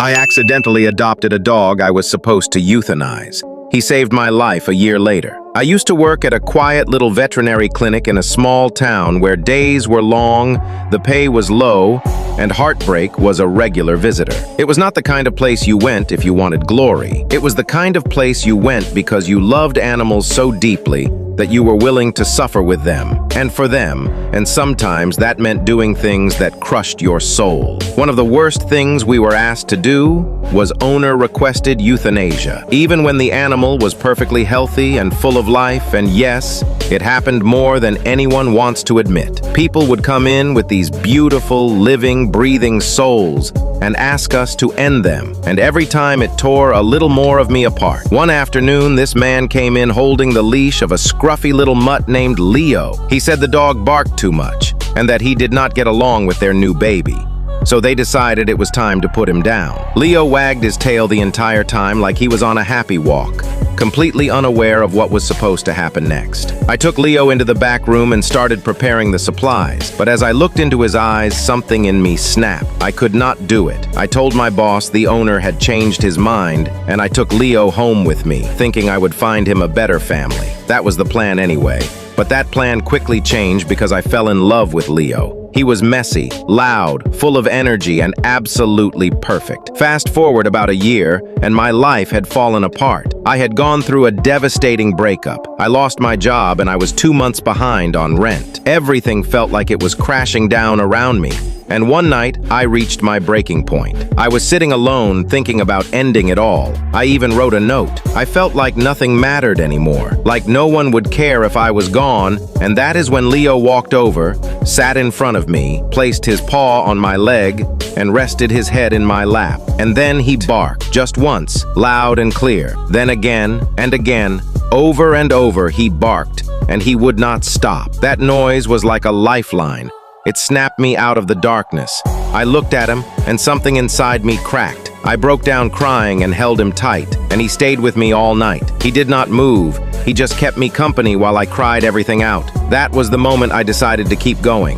I accidentally adopted a dog I was supposed to euthanize. He saved my life a year later. I used to work at a quiet little veterinary clinic in a small town where days were long, the pay was low, and heartbreak was a regular visitor. It was not the kind of place you went if you wanted glory. It was the kind of place you went because you loved animals so deeply that you were willing to suffer with them and for them, and sometimes that meant doing things that crushed your soul. One of the worst things we were asked to do was owner-requested euthanasia, even when the animal was perfectly healthy and full of life, and yes, it happened more than anyone wants to admit. People would come in with these beautiful, living, breathing souls and ask us to end them, and every time it tore a little more of me apart. One afternoon, this man came in holding the leash of a scruffy little mutt named Leo. He said the dog barked too much and that he did not get along with their new baby. So they decided it was time to put him down. Leo wagged his tail the entire time like he was on a happy walk, completely unaware of what was supposed to happen next. I took Leo into the back room and started preparing the supplies, but as I looked into his eyes, something in me snapped. I could not do it. I told my boss the owner had changed his mind, and I took Leo home with me, thinking I would find him a better family. That was the plan anyway. But that plan quickly changed because I fell in love with Leo. He was messy, loud, full of energy, and absolutely perfect. Fast forward about a year, and my life had fallen apart. I had gone through a devastating breakup. I lost my job, and I was 2 months behind on rent. Everything felt like it was crashing down around me. And one night, I reached my breaking point. I was sitting alone, thinking about ending it all. I even wrote a note. I felt like nothing mattered anymore, like no one would care if I was gone, and that is when Leo walked over, sat in front of me, placed his paw on my leg, and rested his head in my lap. And then he barked, just once, loud and clear. Then again and again, over and over, he barked, and he would not stop. That noise was like a lifeline. It snapped me out of the darkness. I looked at him, and something inside me cracked. I broke down crying and held him tight, and he stayed with me all night. He did not move. He just kept me company while I cried everything out. That was the moment I decided to keep going.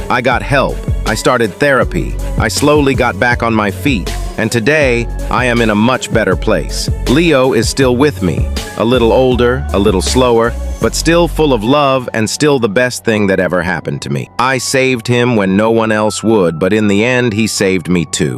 I got help. I started therapy. I slowly got back on my feet, and today I am in a much better place. Leo is still with me, a little older, a little slower, but still full of love and still the best thing that ever happened to me. I saved him when no one else would, but in the end, he saved me too.